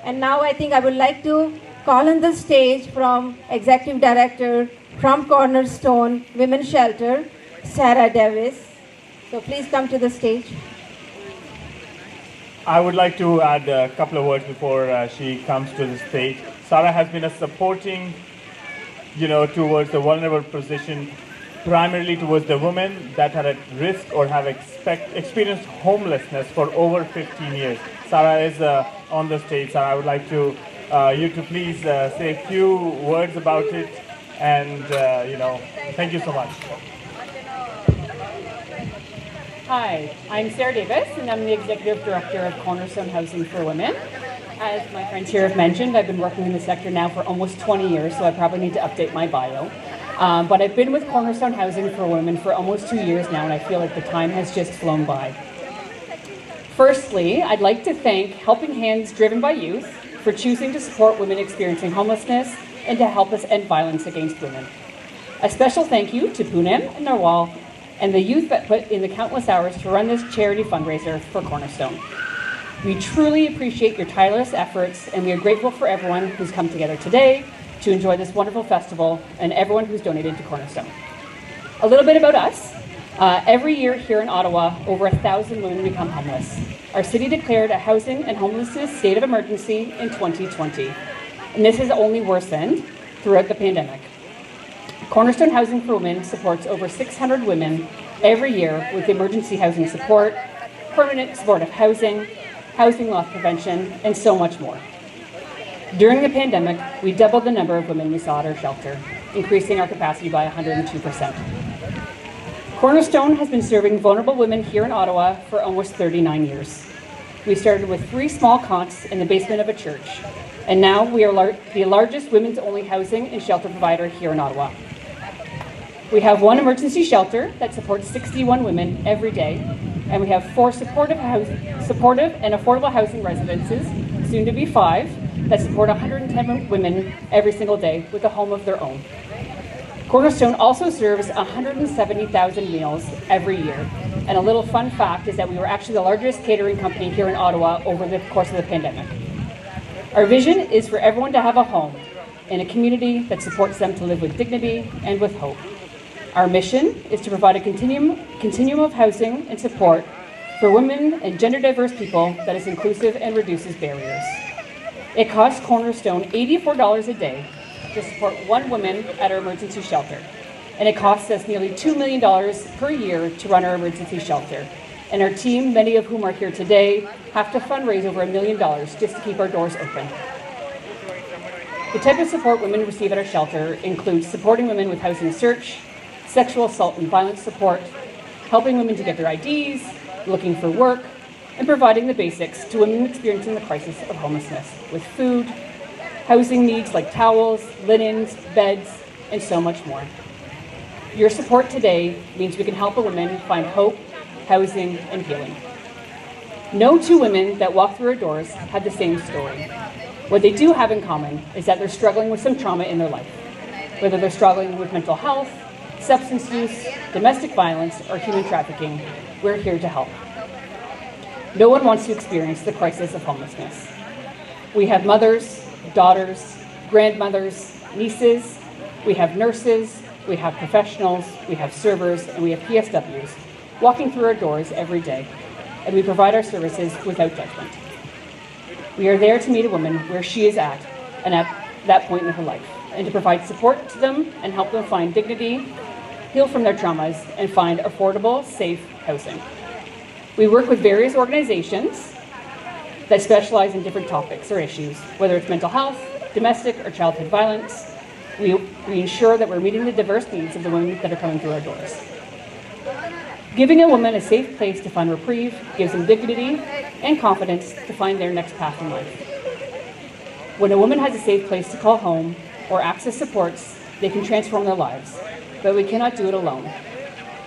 And now I think I would like to call on the stage from Executive Director from Connerstone Women's Shelter, Sarah Davis. So please come to the stage. I would like to add a couple of words before she comes to the stage. Sarah has been a supporting, towards the vulnerable position, primarily towards the women that are at risk or have experienced homelessness for over 15 years. Sarah is on the stage. Sarah, I would like to you to please say a few words about it, and thank you so much. Hi, I'm Sarah Davis, and I'm the Executive Director of Connerstone Housing for Women. As my friends here have mentioned, I've been working in the sector now for almost 20 years, so I probably need to update my bio. But I've been with Connerstone Housing for Women for almost 2 years now, and I feel like the time has just flown by. Firstly, I'd like to thank Helping Hands Driven by Youth for choosing to support women experiencing homelessness and to help us end violence against women. A special thank you to Poonam and Narwal and the youth that put in the countless hours to run this charity fundraiser for Connerstone. We truly appreciate your tireless efforts, and we are grateful for everyone who's come together today to enjoy this wonderful festival and everyone who's donated to Connerstone. A little bit about us. Every year here in Ottawa, over 1,000 women become homeless. Our city declared a housing and homelessness state of emergency in 2020, and this has only worsened throughout the pandemic. Connerstone Housing for Women supports over 600 women every year with emergency housing support, permanent supportive housing, housing loss prevention, and so much more. During the pandemic, we doubled the number of women we saw at our shelter, increasing our capacity by 102%. Connerstone has been serving vulnerable women here in Ottawa for almost 39 years. We started with 3 small cots in the basement of a church, and now we are the largest women's-only housing and shelter provider here in Ottawa. We have 1 emergency shelter that supports 61 women every day, and we have 4 supportive and affordable housing residences, soon to be 5, that support 110 women every single day with a home of their own. Connerstone also serves 170,000 meals every year, and a little fun fact is that we were actually the largest catering company here in Ottawa over the course of the pandemic. Our vision is for everyone to have a home in a community that supports them to live with dignity and with hope. Our mission is to provide a continuum of housing and support for women and gender diverse people that is inclusive and reduces barriers. It costs Connerstone $84 a day to support 1 woman at our emergency shelter, and it costs us nearly $2 million per year to run our emergency shelter. And our team, many of whom are here today, have to fundraise over $1 million just to keep our doors open. The type of support women receive at our shelter includes supporting women with housing search, sexual assault and violence support, helping women to get their IDs, looking for work, and providing the basics to women experiencing the crisis of homelessness with food, housing needs like towels, linens, beds, and so much more. Your support today means we can help a woman find hope, housing, and healing. No 2 women that walk through our doors have the same story. What they do have in common is that they're struggling with some trauma in their life. Whether they're struggling with mental health, substance use, domestic violence, or human trafficking, we're here to help. No one wants to experience the crisis of homelessness. We have mothers, daughters, grandmothers, nieces, we have nurses, we have professionals, we have servers, and we have PSWs walking through our doors every day, and we provide our services without judgment. We are there to meet a woman where she is at, and at that point in her life, and to provide support to them and help them find dignity, heal from their traumas, and find affordable, safe housing. We work with various organizations that specialize in different topics or issues, whether it's mental health, domestic or childhood violence. We ensure that we're meeting the diverse needs of the women that are coming through our doors. Giving a woman a safe place to find reprieve gives them dignity and confidence to find their next path in life. When a woman has a safe place to call home or access supports, they can transform their lives, but we cannot do it alone.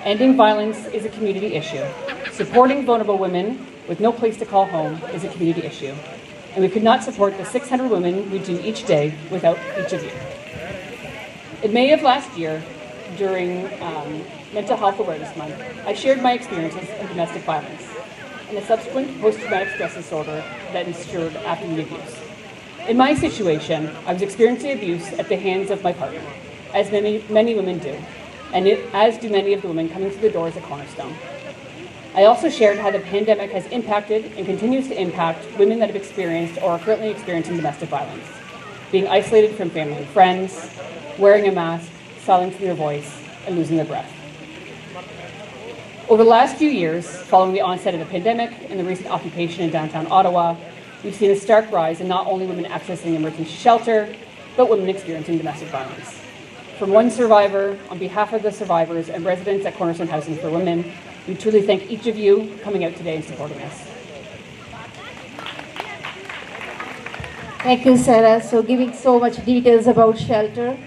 Ending violence is a community issue. Supporting vulnerable women with no place to call home is a community issue, and we could not support the 600 women we do each day without each of you. In May of last year, during Mental Health Awareness Month, I shared my experiences of domestic violence and the subsequent post-traumatic stress disorder that ensued after the abuse. In my situation, I was experiencing abuse at the hands of my partner, as many women do, and as do many of the women coming through the doors at Connerstone. I also shared how the pandemic has impacted and continues to impact women that have experienced or are currently experiencing domestic violence, being isolated from family and friends, wearing a mask, silencing their voice, and losing their breath. Over the last few years, following the onset of the pandemic and the recent occupation in downtown Ottawa, we've seen a stark rise in not only women accessing emergency shelter, but women experiencing domestic violence. From one survivor, on behalf of the survivors and residents at Connerstone Housing for Women, we truly thank each of you coming out today and supporting us. Thank you, Sarah. So giving so much details about shelter.